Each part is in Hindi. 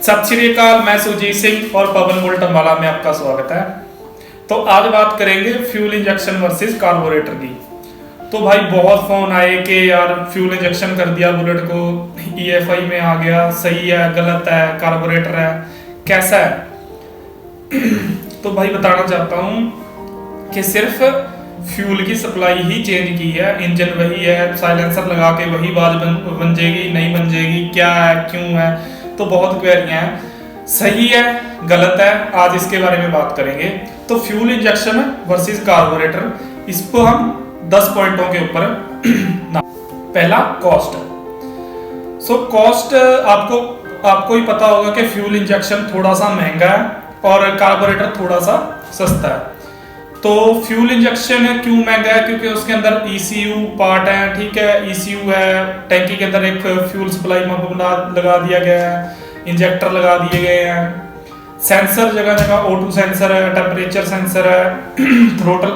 सत श्री अकाल, मैं सुजीत सिंह और पवन बुलेट अम्बाला में आपका स्वागत है। तो आज बात करेंगे फ्यूल इंजेक्शन वर्सेस कार्बोरेटर की। तो भाई बहुत फोन आए कि यार फ्यूल इंजेक्शन कर दिया बुलेट को, EFI में आ गया, सही है गलत है, कार्बोरेटर है कैसा है। तो भाई बताना चाहता हूँ कि सिर्फ फ्यूल की सप्लाई ही चेंज की है, इंजन वही है, साइलेंसर लगा के वही आवाज बन जाएगी, नहीं बन जाएगी, क्या है क्यों है। तो बहुत क्वेरियां हैं, सही है गलत है, आज इसके बारे में बात करेंगे। तो फ्यूल इंजेक्शन वर्सेस कार्बोरेटर, इसको हम 10 पॉइंटों के ऊपर पहला कॉस्ट। कॉस्ट आपको ही पता होगा कि फ्यूल इंजेक्शन थोड़ा सा महंगा है और कार्बोरेटर थोड़ा सा सस्ता है। तो फ्यूल इंजेक्शन क्यों महंगा है? क्योंकि उसके अंदर ECU पार्ट है, ठीक है, ECU है, टैंकी के अंदर एक फ्यूल सप्लाई पंप लगा दिया गया है, इंजेक्टर लगा दिए गए हैं, सेंसर जगह जगह O2 सेंसर है, टेम्परेचर सेंसर है, थ्रोटल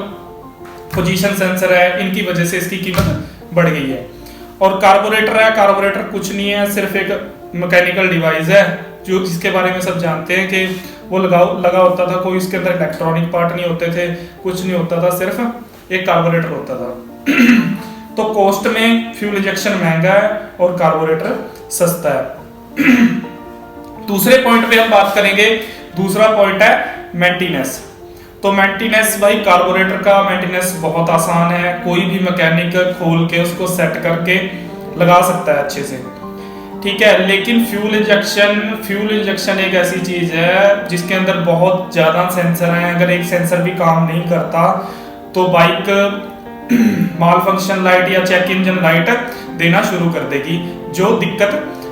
पोजीशन सेंसर है, इनकी वजह से इसकी कीमत बढ़ गई है। और कार्बोरेटर कुछ नहीं है, सिर्फ एक मैकेनिकल डिवाइस है जो जिसके बारे में सब जानते हैं कि वो लगा होता था, कोई इसके अंदर इलेक्ट्रॉनिक पार्ट नहीं होते थे, कुछ नहीं होता था, सिर्फ एक कार्बोरेटर होता था। तो कॉस्ट में फ्यूल इंजेक्शन महंगा है और कार्बोरेटर सस्ता है। दूसरे पॉइंट पे हम बात करेंगे, दूसरा पॉइंट है मेंटेनेंस। तो मेंटेनेंस भाई, कार्बोरेटर का मेंटेनेंस बहुत आसान है, कोई भी मैकेनिक खोल के उसको सेट करके लगा सकता है अच्छे से, ठीक है। लेकिन फ्यूल इंजेक्शन एक ऐसी चीज है जिसके अंदर बहुत ज्यादा सेंसर हैं। अगर एक सेंसर भी काम नहीं करता तो बाइक माल फंक्शन लाइट या चेक इंजन लाइट देना शुरू कर देगी, जो दिक्कत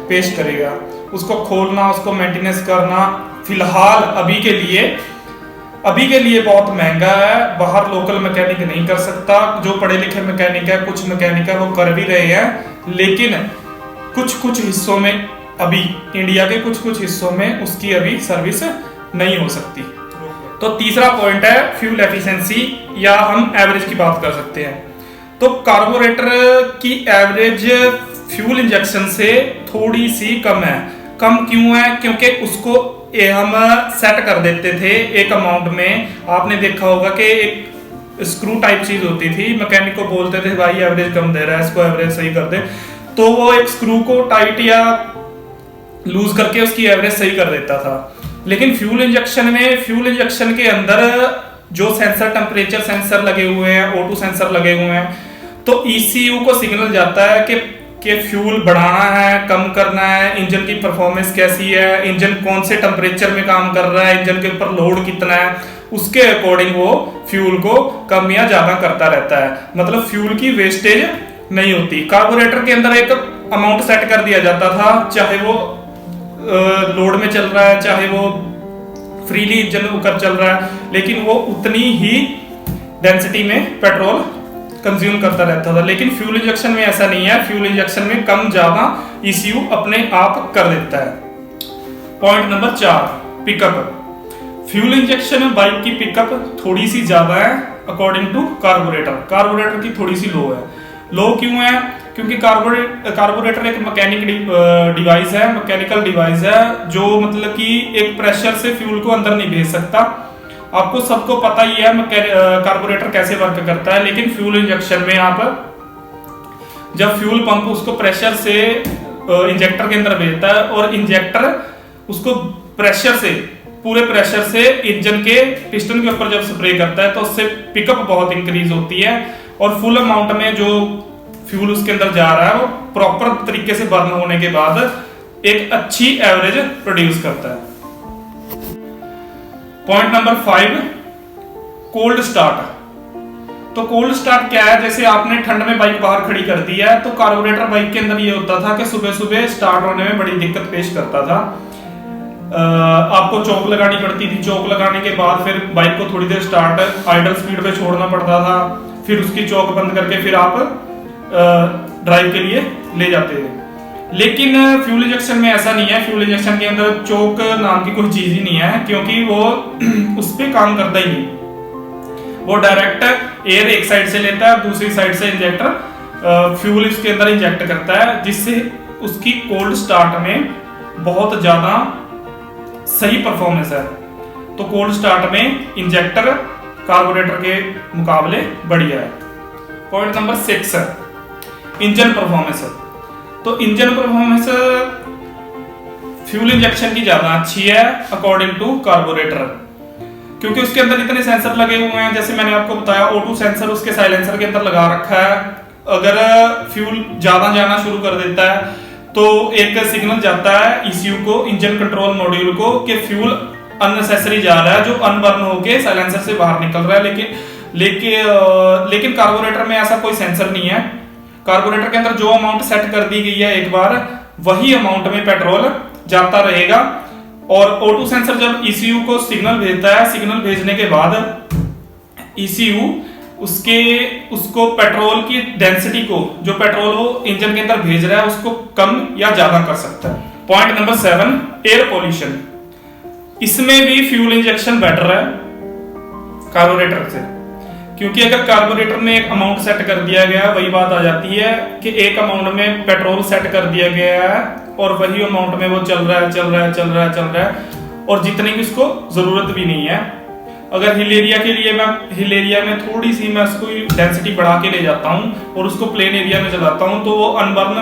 पेश करेगा। उसको खोलना, उसको मेंटेनेंस करना फिलहाल अभी के लिए बहुत महंगा है, बाहर लोकल मैकेनिक नहीं कर सकता। जो पढ़े लिखे मैकेनिक है, कुछ मैकेनिक है, वो कर भी रहे हैं, लेकिन कुछ हिस्सों में, अभी इंडिया के कुछ हिस्सों में उसकी अभी सर्विस नहीं हो सकती। तो तीसरा पॉइंट है फ्यूल एफिशिएंसी, या हम एवरेज की बात कर सकते हैं। तो कार्बोरेटर की एवरेज फ्यूल इंजेक्शन से थोड़ी सी कम है। कम क्यों है? क्योंकि उसको हम सेट कर देते थे एक अमाउंट में। आपने देखा होगा कि एक स्क्रू टाइप चीज होती थी, मैकेनिक को बोलते थे भाई एवरेज कम दे रहा है, इसको एवरेज सही कर दे, तो वो एक स्क्रू को टाइट या लूज करके उसकी एवरेज सही कर देता था। लेकिन फ्यूल इंजेक्शन के अंदर जो सेंसर, टेम्परेचर सेंसर लगे हुए हैं, O2 सेंसर लगे हुए हैं, तो ECU को सिग्नल जाता है कि फ्यूल बढ़ाना है, कम करना है, इंजन की परफॉर्मेंस कैसी है, इंजन कौन से टेम्परेचर में काम कर रहा है, इंजन के ऊपर लोड कितना है, उसके अकॉर्डिंग वो फ्यूल को कम या ज्यादा करता रहता है। मतलब फ्यूल की वेस्टेज नहीं होती। कार्बोरेटर के अंदर एक अमाउंट सेट कर दिया जाता था, चाहे वो लोड में चल रहा है, चाहे वो फ्रीली इंजन होकर चल रहा है, लेकिन वो उतनी ही डेंसिटी में पेट्रोल कंज्यूम करता रहता था। लेकिन फ्यूल इंजेक्शन में ऐसा नहीं है, फ्यूल इंजेक्शन में कम ज्यादा ECU अपने आप कर देता है। Point number 4, pickup. Fuel injection bike की पिकअप थोड़ी सी ज्यादा है अकॉर्डिंग टू कार्बोरेटर की थोड़ी सी लो है। लो क्यों है? क्योंकि कार्बोरेटर एक मैकेनिकल डिवाइस है, जो मतलब कि एक प्रेशर से फ्यूल को अंदर नहीं भेज सकता। आपको सबको पता ही है कार्बोरेटर कैसे वर्क करता है। लेकिन फ्यूल इंजेक्शन में आप जब फ्यूल पंप उसको प्रेशर से इंजेक्टर के अंदर भेजता है और इंजेक्टर उसको पूरे प्रेशर से इंजन के पिस्टन के ऊपर जब स्प्रे करता है, तो उससे पिकअप बहुत इंक्रीज होती है और फुल अमाउंट में जो फ्यूल उसके अंदर जा रहा है वो प्रॉपर तरीके से बर्न होने के बाद एक अच्छी एवरेज प्रोड्यूस करता है। Point number 5, cold start. तो कोल्ड स्टार्ट क्या है? जैसे आपने ठंड में बाइक बाहर खड़ी कर दी है, तो कार्बोरेटर बाइक के अंदर ये होता था कि सुबह स्टार्ट होने में बड़ी दिक्कत पेश करता था। आपको चौक लगानी पड़ती थी, चौक लगाने के बाद फिर बाइक को थोड़ी देर स्टार्ट आइडल स्पीड पे छोड़ना पड़ता था, फिर उसकी चौक बंद करके फिर आप ड्राइव के लिए ले जाते थे। लेकिन फ्यूल इंजेक्शन में ऐसा नहीं है। फ्यूल इंजेक्शन के अंदर चौक नाम की कोई चीज ही नहीं है, क्योंकि वो उस पर काम करता ही नहीं। वो डायरेक्ट एयर एक साइड से लेता है, दूसरी साइड से इंजेक्टर फ्यूल इसके अंदर इंजेक्ट करता है, जिससे उसकी कोल्ड स्टार्ट में बहुत ज्यादा सही परफॉर्मेंस है। तो कोल्ड स्टार्ट में इंजेक्टर कार्बोरेटर के मुकाबले बढ़िया है। पॉइंट नंबर 6 है इंजन परफॉर्मेंस। तो इंजन परफॉर्मेंस फ्यूल इंजेक्शन की ज्यादा अच्छी है अकॉर्डिंग टू कार्बोरेटर, क्योंकि उसके अंदर इतने सेंसर लगे हुए हैं। जैसे मैंने आपको बताया O2 सेंसर उसके साइलेंसर के अंदर लगा रखा है। अगर फ्यूल ज्यादा जाना शुरू कर देता है तो एक सिग्नल जाता है ECU को, इंजन कंट्रोल मॉड्यूल को, कि फ्यूल अननेसेसरी जा रहा है, जो अनबर्न होके साइलेंसर से बाहर निकल रहा है। लेकिन कार्बोरेटर में ऐसा कोई सेंसर नहीं है। कार्बोरेटर के अंदर जो अमाउंट सेट कर दी गई है एक बार, वही अमाउंट में पेट्रोल जाता रहेगा। और O2 सेंसर जब ECU को सिग्नल भेजता है, सिग्नल भेजने के बाद ECU उसको पेट्रोल की डेंसिटी को, जो पेट्रोल वो इंजन के अंदर भेज रहा है, उसको कम या ज्यादा कर सकता है। Point number 7 air pollution. इसमें भी फ्यूल इंजेक्शन बेटर है कार्बोरेटर से, क्योंकि अगर कार्बोरेटर में एक अमाउंट सेट कर दिया गया, वही बात आ जाती है कि एक अमाउंट में पेट्रोल सेट कर दिया गया है और वही अमाउंट में वो चल रहा है और जितने की उसको जरूरत भी नहीं है। अगर हिल एरिया में थोड़ी सी मैं उसको डेंसिटी बढ़ा के ले जाता हूँ और उसको प्लेन एरिया में चलाता हूँ, तो वो अनबर्न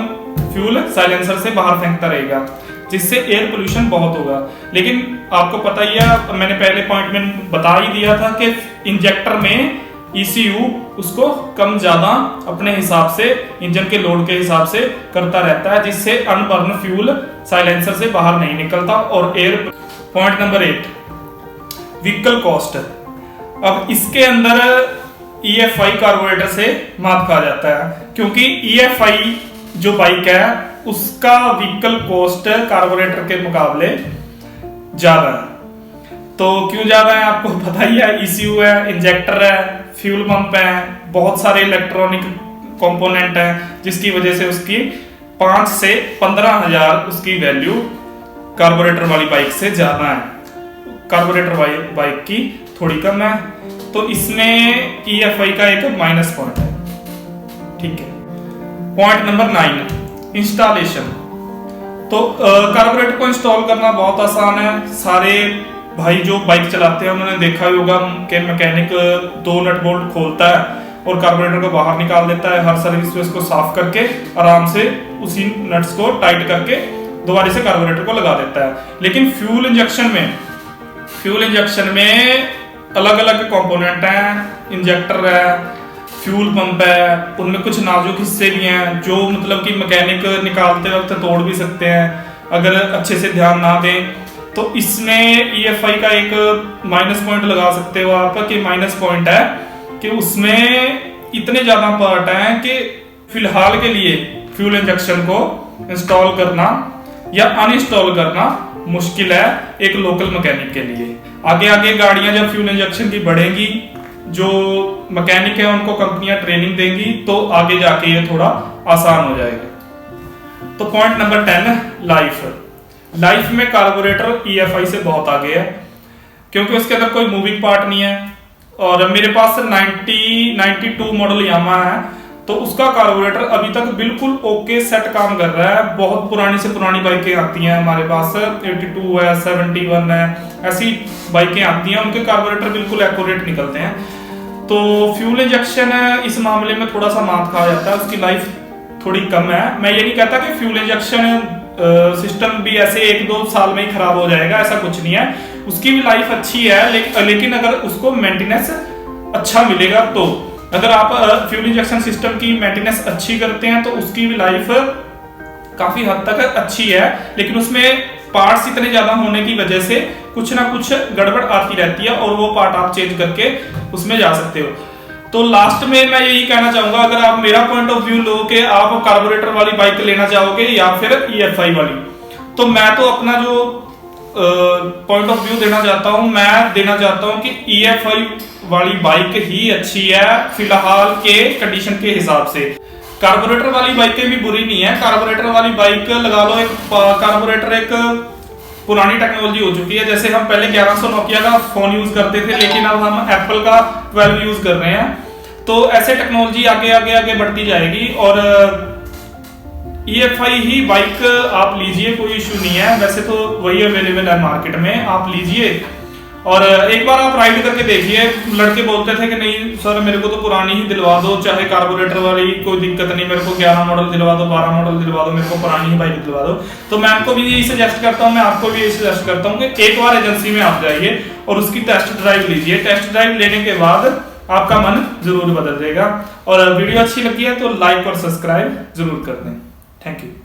फ्यूल साइलेंसर से बाहर फेंकता रहेगा, जिससे एयर पोल्यूशन बहुत होगा। लेकिन आपको पता ही है, मैंने पहले पॉइंट में बता ही दिया था कि इंजेक्टर में ECU उसको कम ज्यादा अपने हिसाब से, इंजन के लोड के हिसाब से करता रहता है, जिससे अनबर्न फ्यूल साइलेंसर से बाहर नहीं निकलता और air. Point number 8 vehicle cost. अब इसके अंदर EFI कार्बोरेटर से मात खा जाता है, क्योंकि EFI जो बाइक है उसका व्हीकल कॉस्ट कार्बोरेटर के मुकाबले ज्यादा है। तो क्यों ज्यादा है आपको पता ही है, ECU है, इंजेक्टर है, फ्यूल पंप है, बहुत सारे इलेक्ट्रॉनिक कंपोनेंट हैं, जिसकी वजह से उसकी 5 से 15,000 उसकी वैल्यू कार्बोरेटर वाली बाइक से ज्यादा है। कार्बोरेटर वाली बाइक की थोड़ी कम है। तो इसमें EFI का एक माइनस पॉइंट है। ठीक है। Point number 9 installation. तो कार्बोरेटर को इंस्टॉल करना बहुत आसान है। सारे भाई जो बाइक चलाते हैं उन्होंने देखा ही होगा कि मैकेनिक 2 नट बोल्ट खोलता है और कार्बोरेटर को बाहर निकाल देता है। हर सर्विस में इसको साफ करके आराम से उसी नट्स को टाइट करके दोबारा से कार्बोरेटर को लगा देता है। लेकिन फ्यूल इंजेक्शन में अलग अलग कंपोनेंट हैं, इंजेक्टर है, फ्यूल पंप है, उनमें कुछ नाजुक हिस्से भी हैं जो मतलब कि मैकेनिक निकालते वक्त तोड़ भी सकते हैं अगर अच्छे से ध्यान ना दें। तो इसमें EFI का एक माइनस पॉइंट लगा सकते हो आप, कि माइनस पॉइंट है कि उसमें इतने ज्यादा पार्ट हैं कि फिलहाल के लिए फ्यूल इंजेक्शन को इंस्टॉल करना या अनइंस्टॉल करना मुश्किल है एक लोकल मैकेनिक के लिए। आगे आगे गाड़ियां जब फ्यूल इंजेक्शन की बढ़ेंगी, जो मैकेनिक है उनको कंपनियां ट्रेनिंग देंगी, तो आगे जाके ये थोड़ा आसान हो जाएगा। तो पॉइंट नंबर 10 लाइफ में कार्बोरेटर EFI से बहुत आगे है, क्योंकि उसके अंदर कोई मूविंग पार्ट नहीं है। और मेरे पास 92 मॉडल यामा है, तो उसका कार्बोरेटर अभी तक बिल्कुल ओके सेट काम कर रहा है। बहुत पुरानी से पुरानी बाइकें आती हैं हमारे पास, 82 है, 71 है, ऐसी बाइकें आती हैं, उनके कार्बोरेटर बिल्कुल एक्यूरेट निकलते हैं। तो फ्यूल इंजेक्शन इस मामले में थोड़ा सा मात खा जाता है, उसकी लाइफ थोड़ी कम है। मैं ये नहीं कहता कि फ्यूल इंजेक्शन सिस्टम भी ऐसे 1-2 साल में ही खराब हो जाएगा, ऐसा कुछ नहीं है। उसकी भी लाइफ अच्छी है, लेकिन अगर उसको मेंटेनेंस अच्छा मिलेगा, तो अगर आप फ्यूल इंजेक्शन सिस्टम की मेंटेनेंस अच्छी करते हैं तो उसकी भी लाइफ काफी हद तक अच्छी है। लेकिन उसमें पार्ट्स इतने ज्यादा होने की वजह से कुछ ना कुछ गड़बड़ आती रहती है, और वो पार्ट आप चेंज करके उसमें जा सकते हो। तो लास्ट में मैं यही कहना चाहूंगा, अगर आप मेरा पॉइंट ऑफ व्यू लो कि आप कार्बोरेटर वाली बाइक लेना चाहोगे या फिर EFI वाली, तो मैं तो अपना जो पॉइंट ऑफ व्यू देना चाहता हूं कि EFI वाली बाइक ही अच्छी है फिलहाल के कंडीशन के हिसाब से। कार्बोरेटर वाली बाइकें भी बुरी नहीं है। कार्बोरेटर वाली बाइक लगा लो, कार्बोरेटर एक पुरानी टेक्नोलॉजी हो चुकी है। जैसे हम पहले 1100 नोकिया का फोन यूज करते थे, लेकिन अब हम एप्पल का 12 यूज कर रहे हैं। तो ऐसे टेक्नोलॉजी आगे बढ़ती जाएगी, और EFI ही बाइक आप लीजिए, कोई इशू नहीं है, वैसे तो वही अवेलेबल है मार्केट में, आप लीजिए और एक बार आप राइड करके देखिए। लड़के बोलते थे कि नहीं सर मेरे को तो पुरानी ही दिलवा दो, चाहे कार्बोरेटर वाली कोई दिक्कत नहीं, मेरे को 11 मॉडल दिलवा दो, 12 मॉडल दिलवा दो, मेरे को पुरानी ही बाइक दिलवा दो। तो मैं आपको भी यही सजेस्ट करता हूँ, मैं आपको भी यही सजेस्ट करता हूँ कि एक बार एजेंसी में आप जाइए और उसकी टेस्ट ड्राइव लीजिए। टेस्ट ड्राइव लेने के बाद आपका मन जरूर बदल जाएगा। और वीडियो अच्छी लगी है तो लाइक और सब्सक्राइब जरूर कर दें। Thank you.